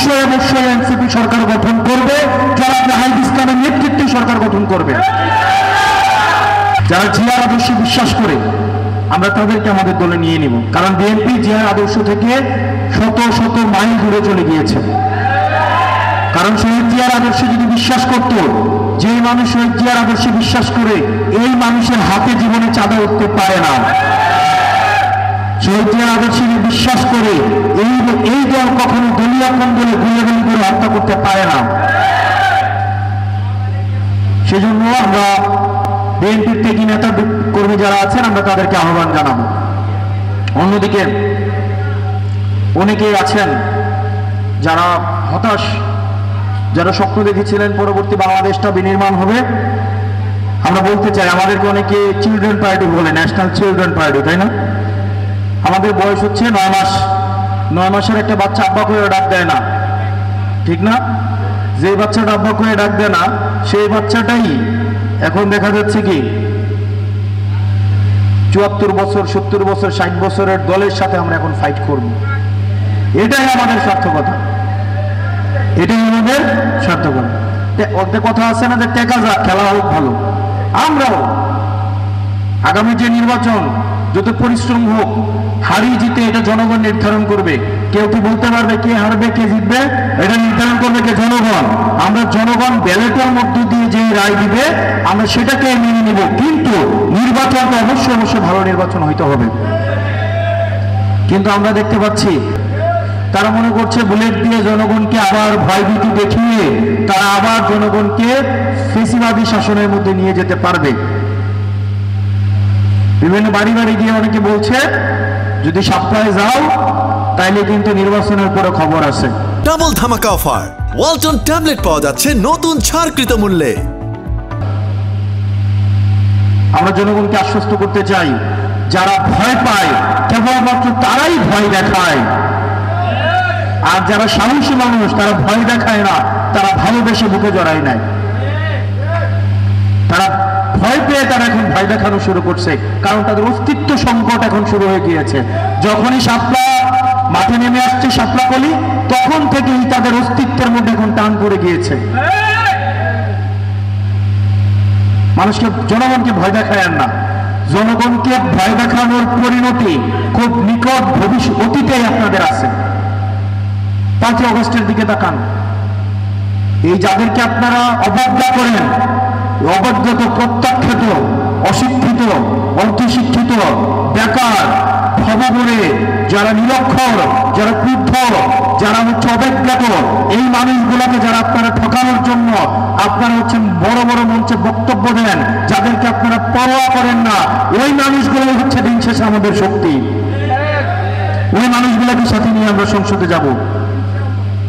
অবশ্যই অবশ্যই এনসিপি সরকার গঠন করবে, যারা নাহিদ ইসলামের নেতৃত্বে সরকার গঠন করবে। যারা জিয়ার আদর্শে বিশ্বাস করে আমরা তাদেরকে আমাদের দলে নিয়ে নিব, কারণ বিএনপি জিয়ার আদর্শ থেকে শত শত মাইল দূরে চলে গিয়েছে। কারণ শহীদ জিয়ার আদর্শে যদি বিশ্বাস করত, যে মানুষ শহীদ জিয়ার আদর্শে বিশ্বাস করে এই মানুষের হাতে জীবনে চাঁদা উঠতে পারে না। শহীদ জিয়ার আদর্শে বিশ্বাস করে এই দল কখনো দলীয় কন্দলে গুলিগুলি করে হত্যা করতে পারে না। সেজন্য আমরা বিএনপির থেকে নেতা কর্মী যারা আছেন আমরা তাদেরকে আহ্বান জানাবো। অন্যদিকে অনেকেই আছেন যারা হতাশ, যারা স্বপ্ন দেখেছিলেন পরবর্তী বাংলাদেশটা বিনির্মাণ হবে। আমরা বলতে চাই, আমাদেরকে অনেকে চিলড্রেন পার্টি বলে, ন্যাশনাল চিলড্রেন পার্টি, তাই না? আমাদের বয়স হচ্ছে 9 মাস। 9 মাসের একটা বাচ্চা আব্বা করে ডাক দেয় না, ঠিক না? যে বাচ্চাটা আব্বা করে ডাক দেয় না, সেই বাচ্চাটাই এখন দেখা যাচ্ছে কি 74 বছর, 70 বছর, 60 বছরের দলের সাথে আমরা এখন ফাইট করব। এটাই আমাদের সার্থকতা, এটাই আমাদের সার্থকতা। ওদের কথা আছে না যে টেকা যাক, খেলা হোক ভালো। আমরাও আগামী যে নির্বাচন, যত পরিশ্রম হোক, হারি জিতে এটা জনগণ নির্ধারণ করবে। কেউ কি বলতে পারবে কে হারবে কে জিতবে? এটা নির্ধারণ করবে কে? জনগণ। আমরা জনগণ ব্যালটের মধ্য দিয়ে যে রায় দিবে আমরা সেটাকে মেনে নিব, কিন্তু নির্বাচনটা অবশ্যই অবশ্যই ভালো নির্বাচন হইতে হবে। কিন্তু আমরা দেখতে পাচ্ছি তারা মনে করছে বুলেট দিয়ে জনগণকে আবার ভয়ভীতি দেখিয়ে তারা আবার জনগণকে ফেসিবাদী শাসনের মধ্যে নিয়ে যেতে পারবে। বিভিন্ন বাড়ি বাড়ি গিয়ে অনেকে বলছে যদি সাপ্তাহে যাও তাইলে কিন্তু নির্বাচনের পরে খবর আছে। ডাবল ধামাকা অফার, ওয়ালটন ট্যাবলেট পাওয়া যাচ্ছে নতুন ছাড়কৃত মূল্যে। আমরা জনগণকে আশ্বস্ত করতে চাই, যারা ভয় পায় কেবলমাত্র তারাই ভয় দেখায়, আর যারা সাহসী মানুষ তারা ভয় দেখায় না, তারা ভালোবেসে বুকে জড়ায় নাই। তারা ভয় পেয়ে তারা এখন ভয় দেখানো শুরু করছে, কারণ তাদের অস্তিত্ব সংকট এখন শুরু হয়ে গিয়েছে। যখনই শাপলা মাঠে নেমে আসছে শাপলা কলি, তখন থেকেই তাদের অস্তিত্বের মধ্যে এখন টান পড়ে গিয়েছে। মানুষকে, জনগণকে ভয় দেখায় না, জনগণকে ভয় দেখানোর পরিণতি খুব নিকট ভবিষ্যৎ অতীতেই আপনাদের আছে। 5 আগস্টের দিকে তাকান, এই যাদেরকে আপনারা অবজ্ঞা করেন, অবজ্ঞাত, প্রত্যাখ্যাত, অশিক্ষিত, অর্ধশিক্ষিত, বেকার, ভবঘুরে, যারা নিরক্ষর, যারা ক্রুদ্ধ, যারা হচ্ছে অবজ্ঞাত, এই মানুষগুলোকে যারা আপনারা ঠকানোর জন্য আপনারা হচ্ছে বড় বড় মঞ্চে বক্তব্য দেন, যাদেরকে আপনারা পরোয়া করেন না, ওই মানুষগুলো হচ্ছে দিন শেষে আমাদের শক্তি। ওই মানুষগুলোকে সাথে নিয়ে আমরা সংসদে যাব।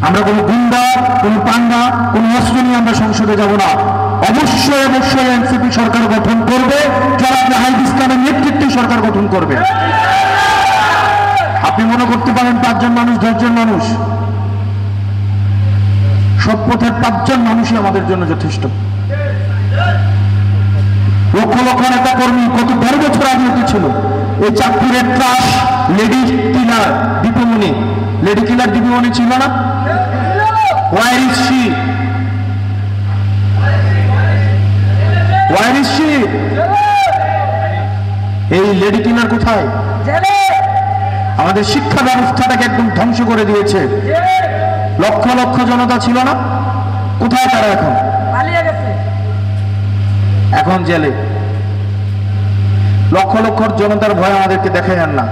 আমরা কোনো গুন্ডা, কোনো পান্ডা, কোনো অস্ত্র নিয়ে আমরা সংসদে যাব না। অবশ্যই অবশ্যই এনসিপি সরকার গঠন করবে, যারা নাহিদ ইসলামের নেতৃত্বে সরকার গঠন করবে। আপনি মনে করতে পারেন 5 জন মানুষ, 10 জন মানুষ, সব পথের 5 জন মানুষই আমাদের জন্য যথেষ্ট। লক্ষ লক্ষ নেতা কর্মী কত 12 বছর আগে ছিল। এই চাঁদপুরের ত্রাস lady killer Dipmoni, lady killer Dipmoni ছিল না? Where is she? Where is she? এই লেডি কিলার কোথায়? আমাদের শিক্ষা ব্যবস্থাটাকে একদম ধ্বংস করে দিয়েছে। লক্ষ লক্ষ জনতা ছিল না? কোথায় তারা? এখন পালিয়ে গেছে, এখন জেলে। লক্ষ লক্ষ জনতার ভয় আমাদেরকে দেখায় না।